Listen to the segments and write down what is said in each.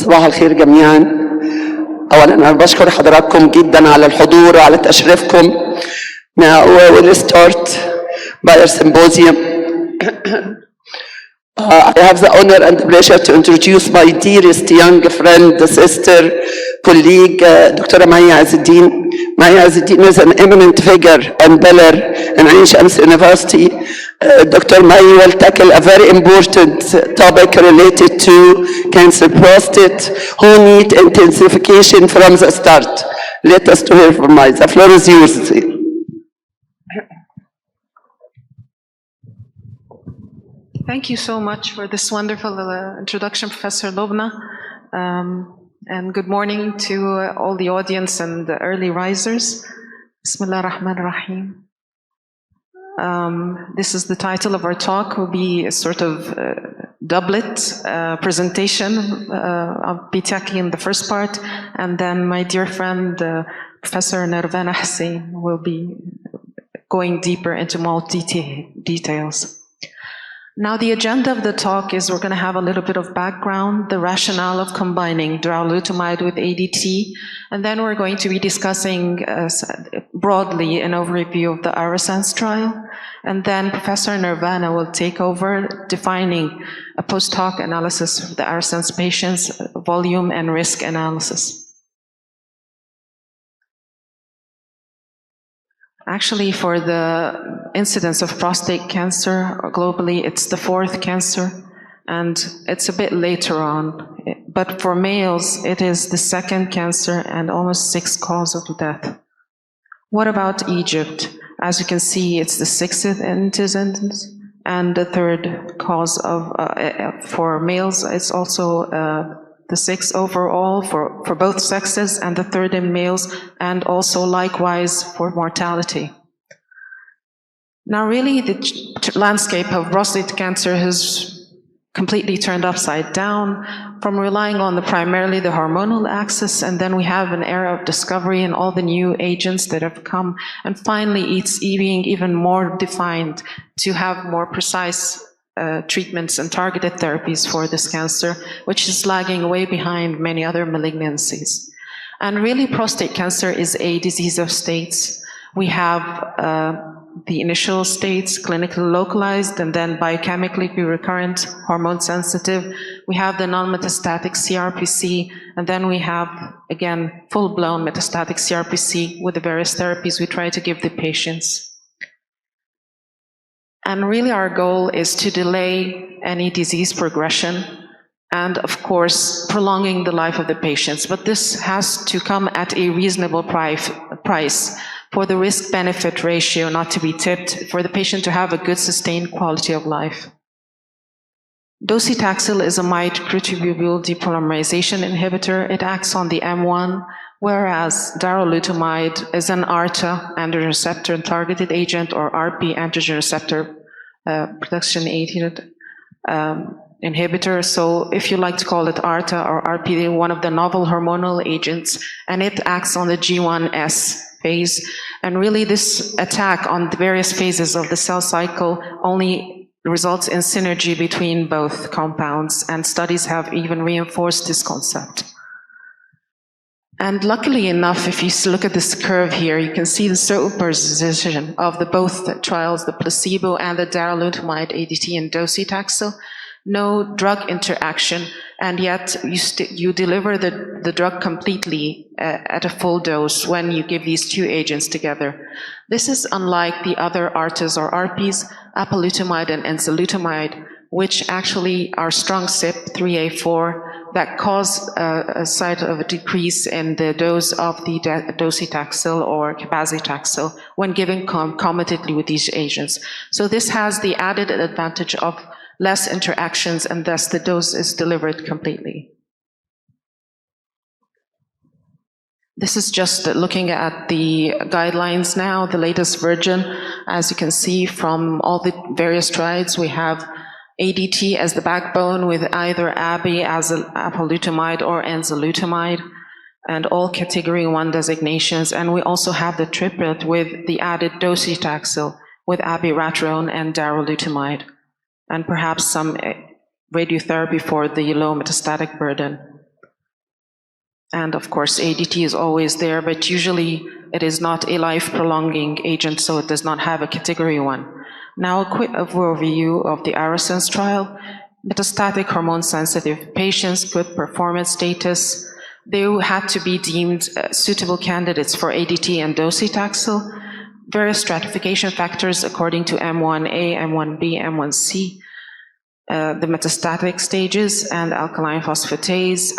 صباح الخير جميعا. أولا أنا بشكر حضراتكم جدا على الحضور وعلى تشريفكم. Now we will start by our symposium. I have the honor and the pleasure to introduce my dearest young friend, sister, colleague, Dr. Maya Azzeddin. Maya Azzeddin is an eminent figure and pillar in Ain Shams University. Dr. Maya will tackle a very important topic related to cancer prostate, who need intensification from the start. Let us hear from Maya. The floor is yours. Thank you so much for this wonderful introduction, Professor Lobna. And good morning to all the audience and the early risers. Bismillah ar-Rahman ar-Rahim. This is the title of our talk. Will be a sort of doublet presentation. I'll be tackling the first part, and then my dear friend, Professor Nirvana Hussain, will be going deeper into more details. Now, the agenda of the talk is we're going to have a little bit of background, the rationale of combining darolutamide with ADT, and then we're going to be discussing broadly an overview of the ARASENS trial, and then Professor Nirvana will take over defining a post-hoc analysis of the ARASENS patients, volume and risk analysis. Actually, for the incidence of prostate cancer globally, it's the 4th cancer, and it's a bit later on. But for males, it is the 2nd cancer and almost 6th cause of death. What about Egypt? As you can see, it's the 6th incidence, and the 3rd cause of, for males, it's also the 6th overall for both sexes, and the 3rd in males, and also likewise for mortality. Now, really, the landscape of prostate cancer has completely turned upside down from relying on primarily the hormonal axis, and then we have an era of discovery and all the new agents that have come, and finally it's being even more defined to have more precise treatments and targeted therapies for this cancer, which is lagging way behind many other malignancies. And really, prostate cancer is a disease of states. We have the initial states, clinically localized, and then biochemically recurrent, hormone sensitive. We have the non-metastatic CRPC, and then we have, again, full-blown metastatic CRPC with the various therapies we try to give the patients. And really our goal is to delay any disease progression and, of course, prolonging the life of the patients. But this has to come at a reasonable price for the risk-benefit ratio not to be tipped, for the patient to have a good sustained quality of life. Docetaxel is a microtubule depolymerization inhibitor. It acts on the M1, whereas darolutamide is an ARTA, androgen receptor targeted agent, or RP, androgen receptor production agent inhibitor. So if you like to call it ARTA or RP, one of the novel hormonal agents, and it acts on the G1S phase. And really this attack on the various phases of the cell cycle only results in synergy between both compounds, and studies have even reinforced this concept. And luckily enough, if you look at this curve here, you can see the superposition of both trials, the placebo and the darolutamide ADT and docetaxel. No drug interaction, and yet you deliver the drug completely at a full dose when you give these two agents together. This is unlike the other ARTAs or RPs, apalutamide and enzalutamide, which actually are strong CYP3A4 that cause a site of a decrease in the dose of the docetaxel or cabazitaxel when given concomitantly with these agents. So this has the added advantage of less interactions, and thus the dose is delivered completely. This is just looking at the guidelines now, the latest version. As you can see from all the various trials, we have ADT as the backbone with either ABI as apalutamide or enzalutamide, and all category 1 designations. And we also have the triplet with the added docetaxel with abiraterone and darolutamide, and perhaps some radiotherapy for the low metastatic burden. And of course, ADT is always there, but usually it is not a life-prolonging agent, so it does not have a category 1. Now a quick overview of the Arasens trial. Metastatic hormone-sensitive patients, good performance status. They had to be deemed suitable candidates for ADT and docetaxel. Various stratification factors according to M1A, M1B, M1C. The metastatic stages and alkaline phosphatase.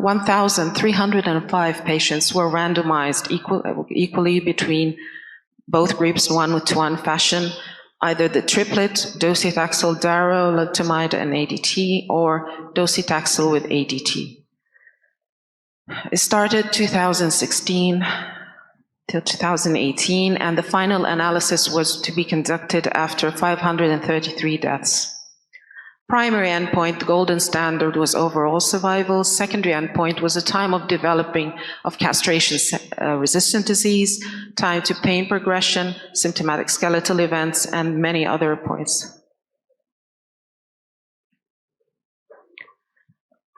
1,305 patients were randomized equally between both groups, 1-to-1 fashion, either the triplet, docetaxel, darolutamide, and ADT, or docetaxel with ADT. It started 2016 till 2018, and the final analysis was to be conducted after 533 deaths. Primary endpoint, the golden standard, was overall survival. Secondary endpoint was the time of developing of castration-resistant disease, time to pain progression, symptomatic skeletal events, and many other points.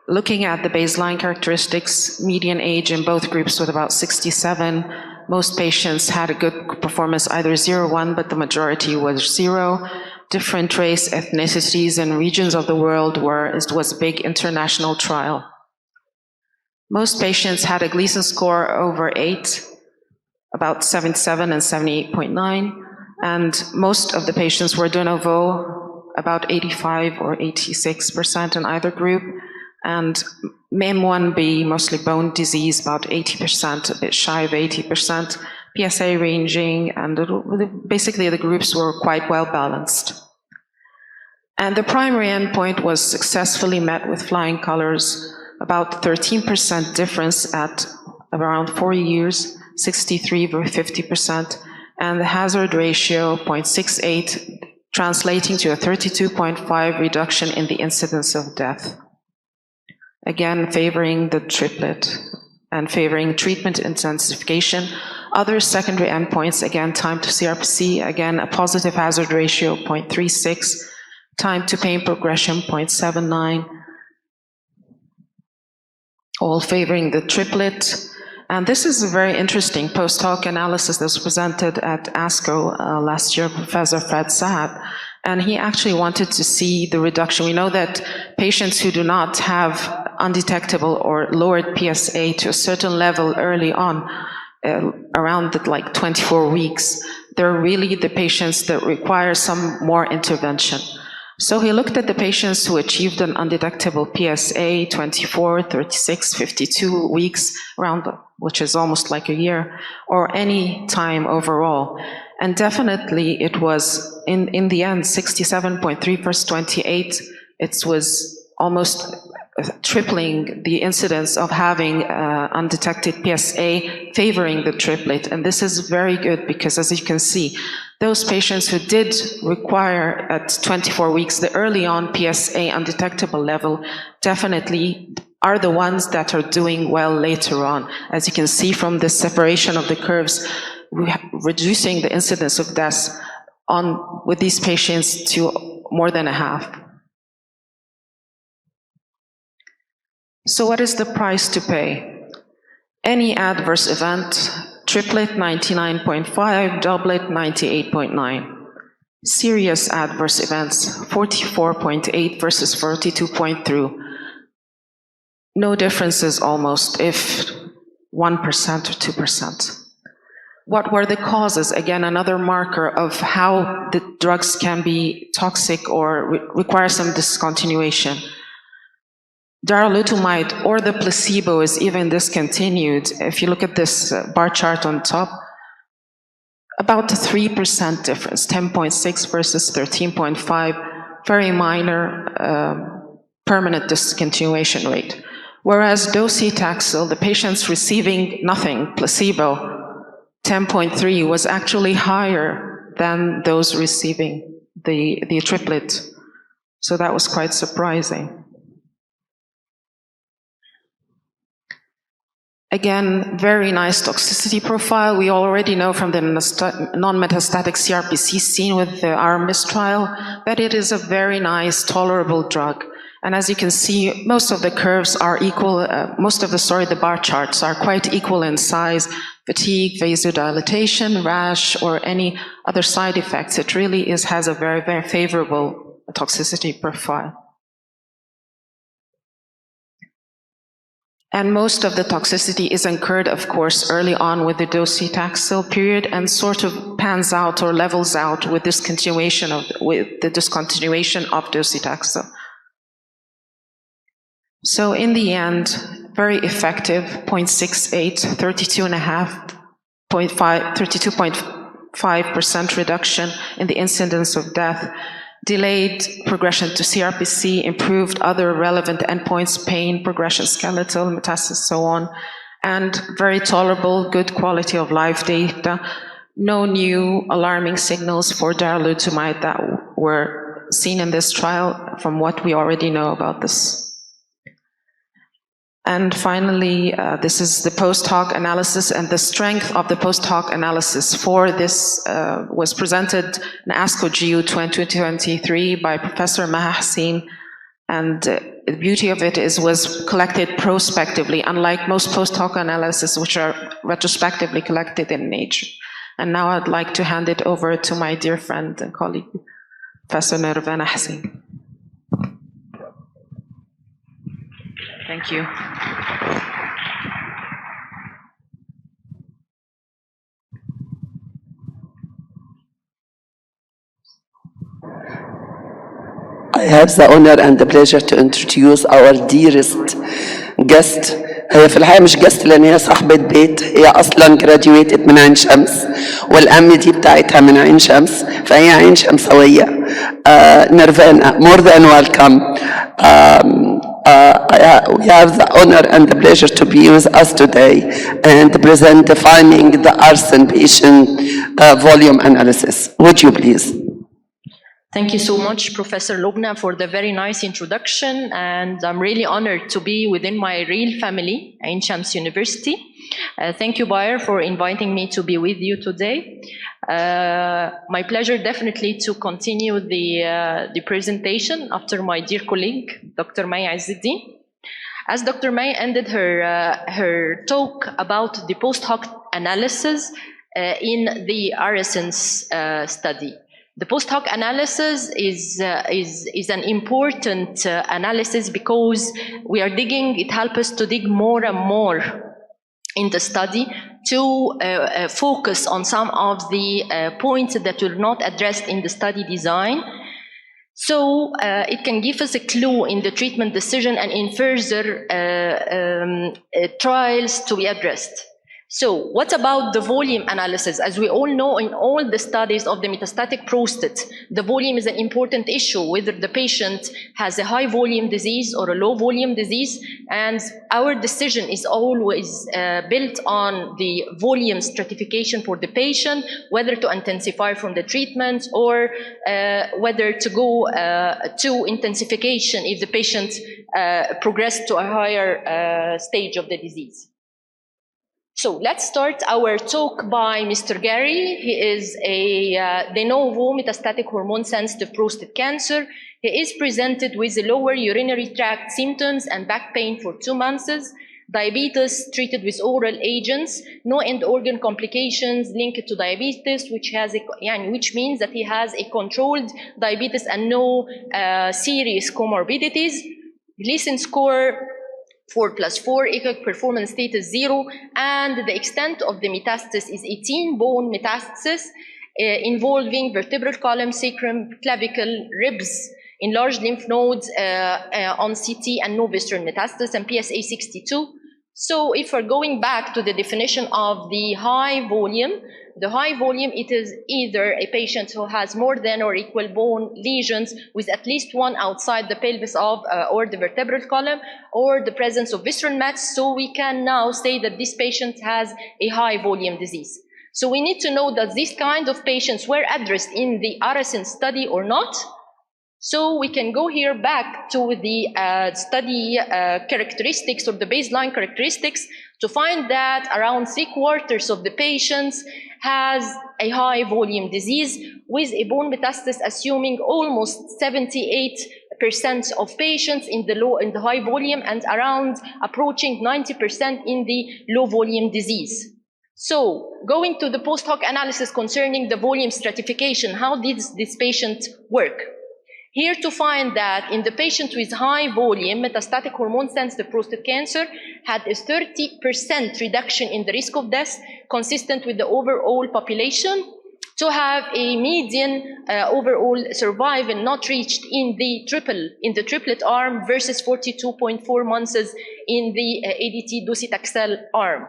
Looking at the baseline characteristics, median age in both groups was about 67. Most patients had a good performance, either 0 or 1, but the majority was 0. Different race, ethnicities, and regions of the world it was a big international trial. Most patients had a Gleason score over 8, about 77 and 78.9, and most of the patients were de novo, about 85 or 86% in either group, and M1B, mostly bone disease, about 80%, a bit shy of 80%, PSA ranging, and basically the groups were quite well balanced. And the primary endpoint was successfully met with flying colors, about 13% difference at around 4 years, 63 over 50%, and the hazard ratio 0.68, translating to a 32.5 reduction in the incidence of death. Again, favoring the triplet and favoring treatment intensification. Other secondary endpoints, again, time to CRPC, again, a positive hazard ratio 0.36, time to pain progression 0.79, all favoring the triplet. And this is a very interesting post-hoc analysis that was presented at ASCO last year, Professor Fred Saad, and he actually wanted to see the reduction. We know that patients who do not have undetectable or lowered PSA to a certain level early on, around like 24 weeks, they're really the patients that require some more intervention. So he looked at the patients who achieved an undetectable PSA 24, 36, 52 weeks, around, which is almost like a year, or any time overall. And definitely it was, in the end, 67.3 versus 28, it was almost tripling the incidence of having undetected PSA favoring the triplet. And this is very good because, as you can see, those patients who did require at 24 weeks the early on PSA undetectable level definitely are the ones that are doing well later on. As you can see from the separation of the curves, reducing the incidence of deaths with these patients to more than a half. So what is the price to pay? Any adverse event, triplet 99.5, doublet 98.9. Serious adverse events, 44.8 versus 42.3. No differences almost, if 1% or 2%. What were the causes? Again, another marker of how the drugs can be toxic or require some discontinuation. Darolutamide or the placebo is even discontinued. If you look at this bar chart on top, about a 3% difference, 10.6 versus 13.5, very minor permanent discontinuation rate. Whereas docetaxel, the patients receiving nothing, placebo, 10.3 was actually higher than those receiving the triplet. So that was quite surprising. Again, very nice toxicity profile. We already know from the non-metastatic CRPC seen with the ARMIS trial that it is a very nice, tolerable drug. And as you can see, most of the curves are equal, the bar charts are quite equal in size, fatigue, vasodilatation, rash, or any other side effects. It really has a very, very favorable toxicity profile. And most of the toxicity is incurred, of course, early on with the docetaxel period and sort of pans out or levels out with the discontinuation of docetaxel. So in the end, very effective, 0.68, 32.5% reduction in the incidence of death, delayed progression to CRPC, improved other relevant endpoints, pain, progression, skeletal, metastasis, so on, and very tolerable, good quality of life data. No new alarming signals for darolutamide that were seen in this trial from what we already know about this. And finally, this is the post-hoc analysis, and the strength of the post-hoc analysis for this was presented in ASCO GU 2023 by Professor Mahassin, and the beauty of it was collected prospectively, unlike most post-hoc analyses which are retrospectively collected in Nature. And now I'd like to hand it over to my dear friend and colleague, Professor Nirvana Hassin. Thank you. I have the honor and the pleasure to introduce our dearest guest. هي في الحقيقة مش جست لأن هي صاحبة بيت، هي أصلاً graduated من عين شمس والأم دي بتاعتها من عين شمس، فهي عين شمسوية. نيرفانا, more than welcome. We have the honor and the pleasure to be with us today and present defining the arsen patient volume analysis. Would you please? Thank you so much, Professor Lubna, for the very nice introduction, and I'm really honored to be within my real family, Ain Shams University. Thank you, Bayer, for inviting me to be with you today. My pleasure definitely to continue the presentation after my dear colleague, Dr. May Izzeddin. As Dr. May ended her talk about the post-hoc analysis in the Aresens study. The post-hoc analysis is an important analysis because we are digging, it helps us to dig more and more in the study to focus on some of the points that were not addressed in the study design. So it can give us a clue in the treatment decision and in further trials to be addressed. So what about the volume analysis? As we all know, in all the studies of the metastatic prostate, the volume is an important issue, whether the patient has a high volume disease or a low volume disease. And our decision is always built on the volume stratification for the patient, whether to intensify from the treatment or whether to go to intensification if the patient progressed to a higher stage of the disease. So let's start our talk by Mr. Gary. He is a de novo metastatic hormone-sensitive prostate cancer. He is presented with lower urinary tract symptoms and back pain for 2 months, diabetes treated with oral agents, no end organ complications linked to diabetes, which means that he has a controlled diabetes and no serious comorbidities. Gleason score 4+4, ECOG performance status 0, and the extent of the metastasis is 18 bone metastasis involving vertebral column, sacrum, clavicle, ribs, enlarged lymph nodes on CT, and no visceral metastasis, and PSA 62. So if we're going back to the definition of the high volume, it is either a patient who has more than or equal bone lesions with at least one outside the pelvis of or the vertebral column, or the presence of visceral mets. So we can now say that this patient has a high volume disease. So we need to know that these kind of patients were addressed in the Aresens study or not. So we can go here back to the study characteristics or the baseline characteristics to find that around 3/4 of the patients has a high volume disease with a bone metastasis assuming almost 78 of patients in the high volume and around approaching 90% in the low volume disease. So going to the post hoc analysis concerning the volume stratification, how did this patient work? Here to find that in the patient with high volume metastatic hormone sensitive prostate cancer had a 30% reduction in the risk of death consistent with the overall population, to have a median overall survival not reached in the triplet arm versus 42.4 months in the ADT docetaxel arm.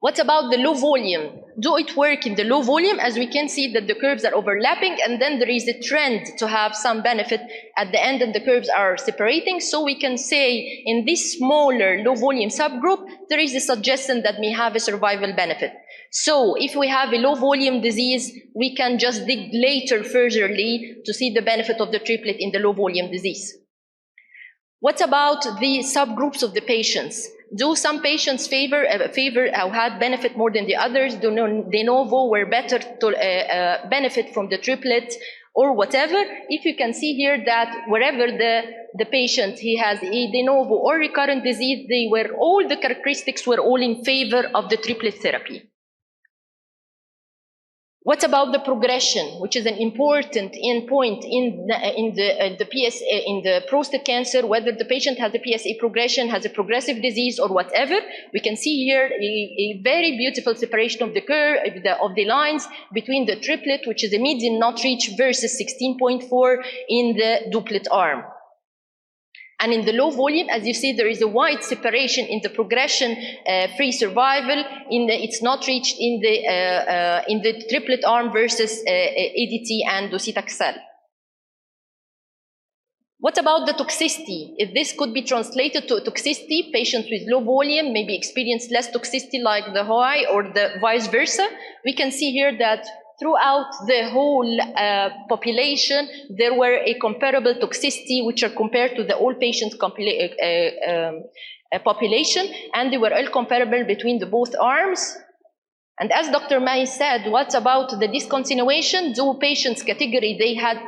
What about the low volume? Do it work in the low volume? As we can see that the curves are overlapping, and then there is a trend to have some benefit at the end and the curves are separating. So we can say in this smaller low volume subgroup, there is a suggestion that may have a survival benefit. So if we have a low volume disease, we can just dig later furtherly to see the benefit of the triplet in the low volume disease. What about the subgroups of the patients? Do some patients had benefit more than the others? Do de novo were better to benefit from the triplet or whatever? If you can see here that wherever the patient, he has a de novo or recurrent disease, all the characteristics were all in favor of the triplet therapy. What about the progression, which is an important endpoint in the prostate cancer, whether the patient has a PSA progression, has a progressive disease, or whatever? We can see here a very beautiful separation of the curve of the lines between the triplet, which is a median not reached, versus 16.4 in the doublet arm. And in the low volume, as you see, there is a wide separation in the progression-free survival. It's not reached in the triplet arm versus ADT and docetaxel. What about the toxicity? If this could be translated to toxicity, patients with low volume maybe experience less toxicity like the high, or the vice versa. We can see here that throughout the whole population, there were a comparable toxicity, which are compared to the all patients population, and they were all comparable between the both arms. And as Dr. May said, what about the discontinuation? Do patients category, they had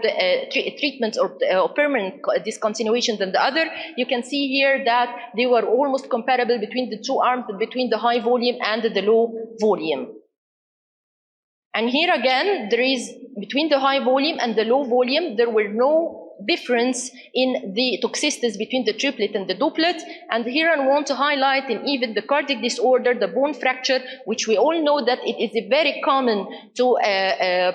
treatment or permanent discontinuation than the other? You can see here that they were almost comparable between the two arms, between the high volume and the low volume. And here again, there is, between the high volume and the low volume, there were no difference in the toxicities between the triplet and the doublet. And here I want to highlight in even the cardiac disorder, the bone fracture, which we all know that it is a very common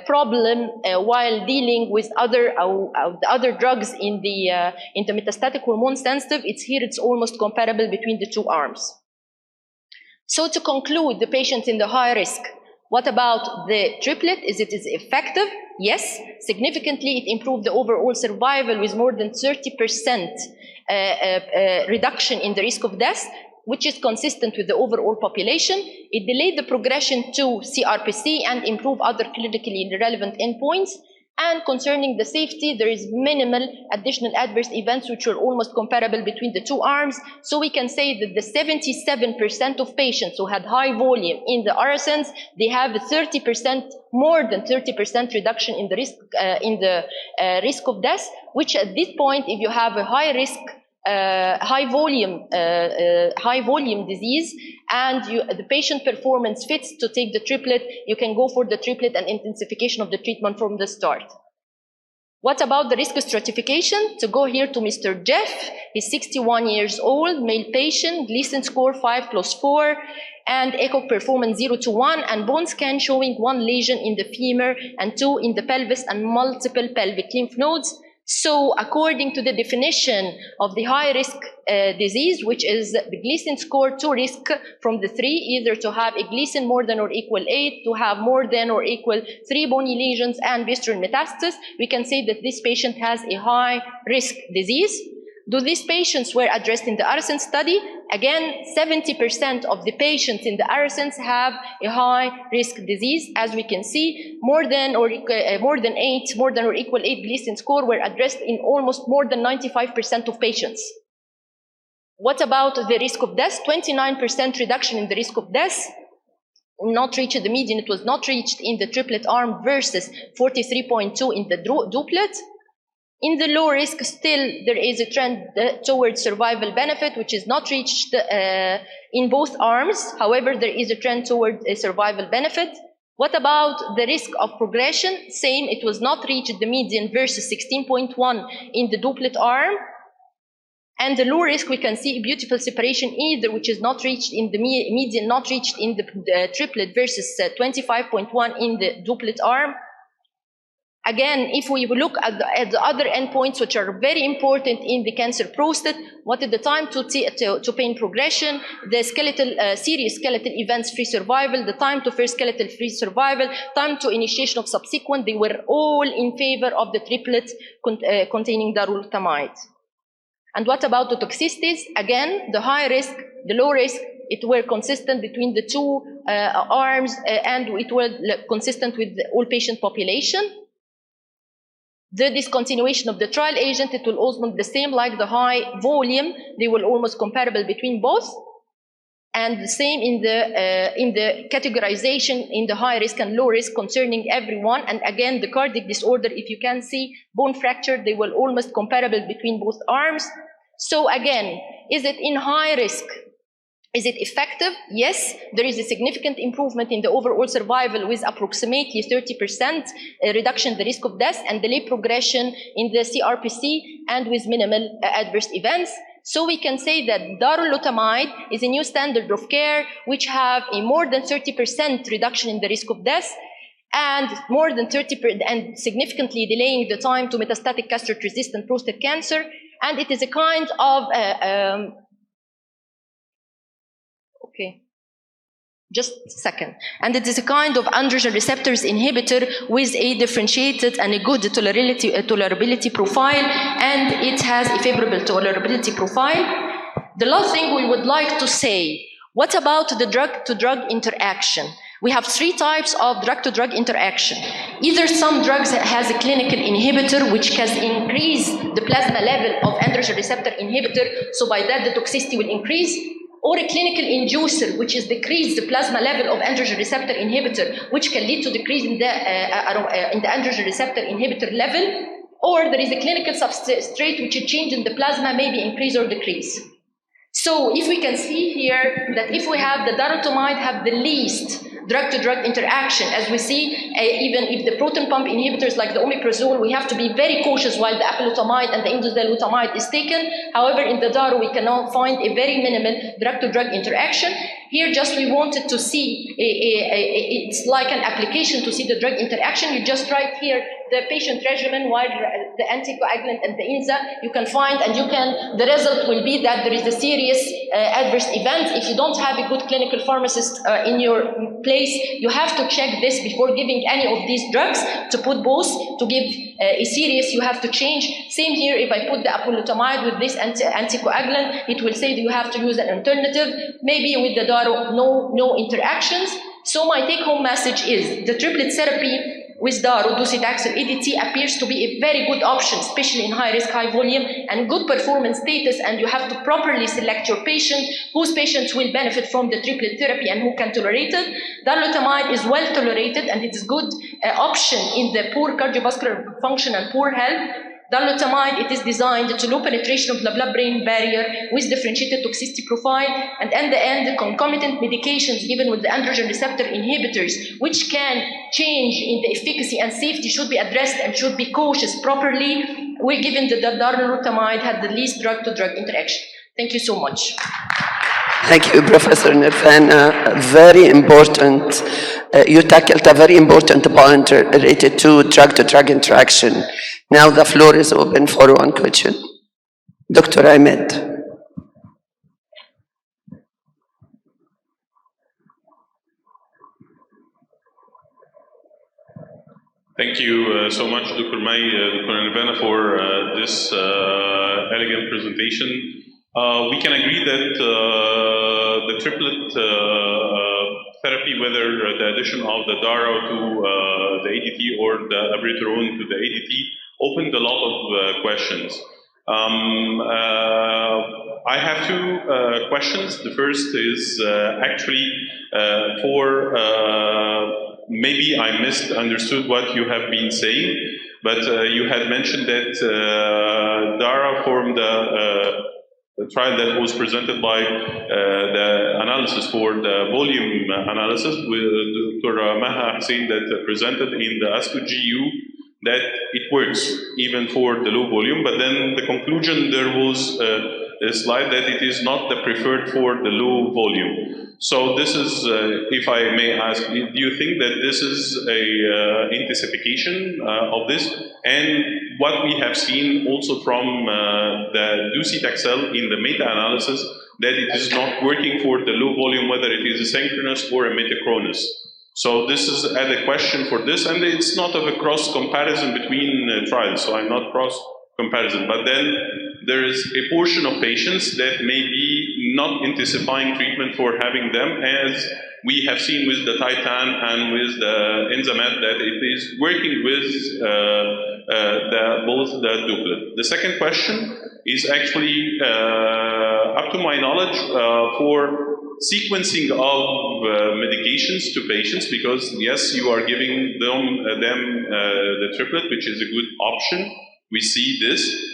problem while dealing with other drugs in the metastatic hormone sensitive. It's almost comparable between the two arms. So to conclude, the patients in the high risk, what about the triplet? Is it effective? Yes, significantly it improved the overall survival with more than 30% reduction in the risk of death, which is consistent with the overall population. It delayed the progression to CRPC and improved other clinically relevant endpoints. And concerning the safety, there is minimal additional adverse events which were almost comparable between the two arms. So we can say that the 77% of patients who had high volume in the RSNs, they have a 30%, more than 30% reduction in the risk of death, which at this point, if you have a high risk, high volume disease, and the patient performance fits to take the triplet, you can go for the triplet and intensification of the treatment from the start. What about the risk stratification? To go here to Mr. Jeff, he's 61 years old, male patient, Gleason score 5+4, and echo performance 0 to 1, and bone scan showing 1 lesion in the femur and 2 in the pelvis and multiple pelvic lymph nodes. So according to the definition of the high-risk disease, which is the Gleason score 2 risk from the 3, either to have a Gleason more than or equal 8, to have more than or equal 3 bony lesions and visceral metastasis, we can say that this patient has a high-risk disease. Do these patients were addressed in the ARASEN study? Again, 70% of the patients in the ARASENs have a high-risk disease. As we can see, more than or equal 8 Gleason score were addressed in almost more than 95% of patients. What about the risk of death? 29% reduction in the risk of death. Not reached the median, it was not reached in the triplet arm versus 43.2 in the doublet. In the low risk, still there is a trend towards survival benefit, which is not reached in both arms. However, there is a trend toward a survival benefit. What about the risk of progression? Same, it was not reached the median versus 16.1 in the doublet arm. And the low risk, we can see a beautiful separation either, which is not reached in the median, not reached in the triplet versus 25.1 in the doublet arm. Again, if we look at the other endpoints, which are very important in the cancer prostate, what is the time to pain progression, the skeletal, serious skeletal events free survival, the time to first skeletal free survival, time to initiation of subsequent, they were all in favor of the triplet containing darolutamide. And what about the toxicities? Again, the high risk, the low risk, it were consistent between the two arms, and it were consistent with the all patient population. The discontinuation of the trial agent, it will also be the same like the high volume. They were almost comparable between both. And the same in the categorization in the high risk and low risk concerning everyone. And again, the cardiac disorder, if you can see, bone fracture, they were almost comparable between both arms. So again, is it in high risk? Is it effective? Yes, there is a significant improvement in the overall survival with approximately 30% reduction in the risk of death and delay progression in the CRPC and with minimal adverse events. So we can say that darolutamide is a new standard of care which have a more than 30% reduction in the risk of death and more than 30% and significantly delaying the time to metastatic castrate-resistant prostate cancer. And it is a kind of okay, just a second. And it is a kind of androgen receptors inhibitor with a differentiated and a good tolerability profile, and it has a favorable tolerability profile. The last thing we would like to say, what about the drug-to-drug interaction? We have three types of drug-to-drug interaction. Either some drugs has a clinical inhibitor which can increase the plasma level of androgen receptor inhibitor, so by that the toxicity will increase, or a clinical inducer which is decrease the plasma level of androgen receptor inhibitor, which can lead to decrease in the androgen receptor inhibitor level, or there is a clinical substrate which is change in the plasma, maybe increase or decrease. So if we can see here that if we have the darolutamide have the least drug-to-drug interaction, as we see, even if the proton pump inhibitors like the omeprazole, we have to be very cautious while the apalutamide and the indosolutamide is taken. However, in the daru, we cannot find a very minimal drug-to-drug interaction. Here, just we wanted to see, it's like an application to see the drug interaction. You just write here the patient regimen, while the anticoagulant and the INSA, you can find, and you can, the result will be that there is a serious adverse event. If you don't have a good clinical pharmacist in your place, you have to check this before giving any of these drugs. To put both, to give a serious, you have to change. Same here, if I put the apalutamide with this anticoagulant, it will say that you have to use an alternative. Maybe with the daru, no interactions. So my take-home message is the triplet therapy with daru, docetaxel, ADT appears to be a very good option, especially in high risk, high volume, and good performance status, and you have to properly select your patient, whose patients will benefit from the triplet therapy and who can tolerate it. Darolutamide is well tolerated and it is good option in the poor cardiovascular function and poor health. Darolutamide, it is designed to low penetration of the blood-brain barrier with differentiated toxicity profile, and in the end, the concomitant medications given with the androgen receptor inhibitors, which can change in the efficacy and safety, should be addressed and should be cautious properly. We're given that the darolutamide had the least drug-to-drug interaction. Thank you so much. Thank you, Professor Nirfana. Very important. You tackled a very important point related to drug-to-drug interaction. Now the floor is open for one question. Dr. Ahmed. Thank you so much, Dr. May, Dr. Nirvana, for this elegant presentation. We can agree that the triplet therapy, whether the addition of the DARO to the ADT or the abiraterone to the ADT, opened a lot of questions. I have two questions. The first is actually for maybe I misunderstood what you have been saying. but you had mentioned that DARA formed the trial that was presented by the analysis for the volume analysis with Dr. Maha Hussein that presented in the ASCO GU that it works even for the low volume, but then the conclusion there was a slide that it is not the preferred for the low volume. So this is, if I may ask, do you think that this is a intensification of this? And what we have seen also from the docetaxel in the meta-analysis, that it is not working for the low volume, whether it is a synchronous or a metachronous. So this is a question for this, and it's not of a cross comparison between trials, so I'm not cross comparison, but then there is a portion of patients that may be not intensifying treatment for having them, as we have seen with the Titan and with the Enzamet, that it is working with both the doublet. The second question is actually, up to my knowledge, for sequencing of medications to patients, because yes, you are giving them the triplet, which is a good option. We see this.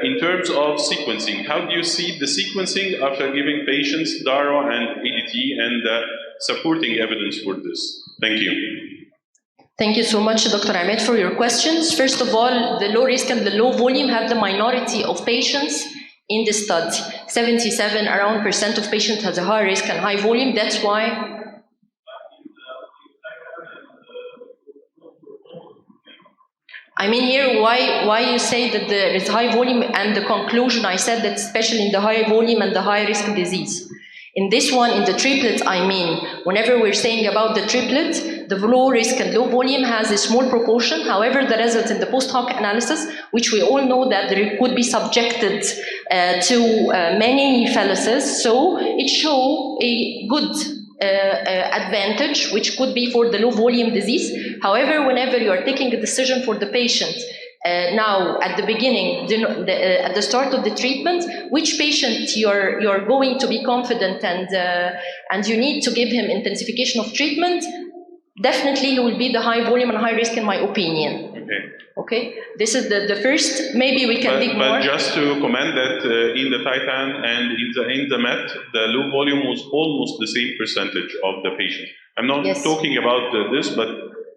In terms of sequencing, how do you see the sequencing after giving patients DARA and ADT and the supporting evidence for this? Thank you. Thank you so much, Dr. Ahmed, for your questions. First of all, the low risk and the low volume have the minority of patients in the study. 77% of patients has a high risk and high volume. That's why I mean here why you say that there is high volume, and the conclusion I said that especially in the high volume and the high risk disease. In this one, in the triplet, I mean, whenever we're saying about the triplet, the low risk and low volume has a small proportion. However, the results in the post hoc analysis, which we all know that they could be subjected to many fallacies, so it shows a good advantage, which could be for the low volume disease. However, whenever you are taking a decision for the patient, now at the beginning, at the start of the treatment, which patient you're going to be confident and you need to give him intensification of treatment, definitely he will be the high volume and high risk in my opinion. Okay, this is the first. Maybe we can dig more. But just to comment that in the Titan and in the MET, the low volume was almost the same percentage of the patients. I'm not talking about this, but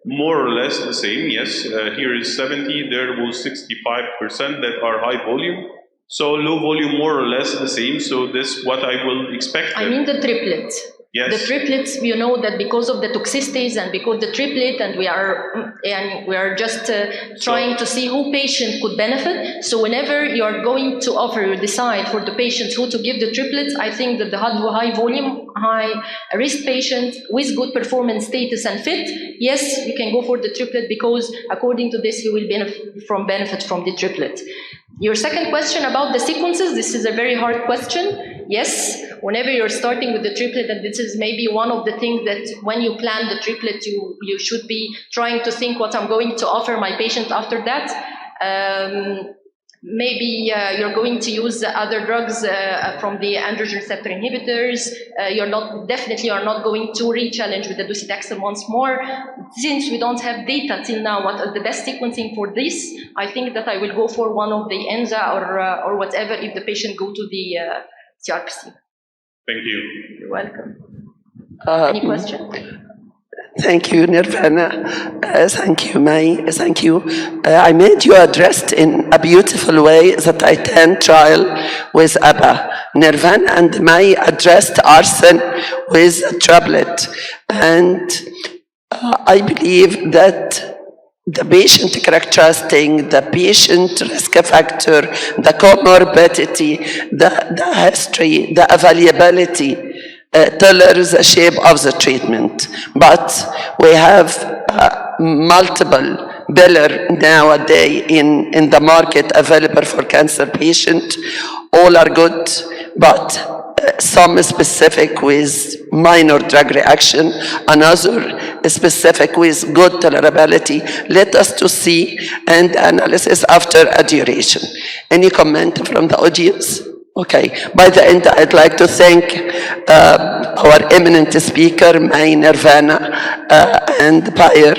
more or less the same. Yes, here is 70, there was 65% that are high volume. So low volume more or less the same. So this what I will expect. I mean the triplet. Yes. The triplets, you know that because of the toxicities and because the triplet, and we are just trying to see who patient could benefit. So whenever you are going to offer, you decide for the patients who to give the triplets, I think that the high volume, high risk patients with good performance status and fit, yes, you can go for the triplet because according to this, you will benefit from the triplet. Your second question about the sequences, this is a very hard question. Yes, whenever you're starting with the triplet, and this is maybe one of the things that when you plan the triplet, you should be trying to think what I'm going to offer my patient after that. Maybe you're going to use other drugs from the androgen receptor inhibitors. Definitely are not going to re-challenge with the docetaxel once more. Since we don't have data till now, what are the best sequencing for this? I think that I will go for one of the ENZA or whatever if the patient go to the CRPC. Thank you. You're welcome. Any question? Thank you, Nirvana. Thank you, Mai. Thank you. I made you addressed in a beautiful way the Titan trial with Abba. Nirvana and Mai addressed arson with a triplet. And I believe that the patient characteristic, the patient risk factor, the comorbidity, the history, the availability, tailors the shape of the treatment. But we have multiple pillar nowadays in the market available for cancer patient. All are good, but some specific with minor drug reaction, another specific with good tolerability. Let us to see and analysis after a duration. Any comment from the audience? Okay, by the end, I'd like to thank our eminent speaker, Mai, Nirvana, and Bayer.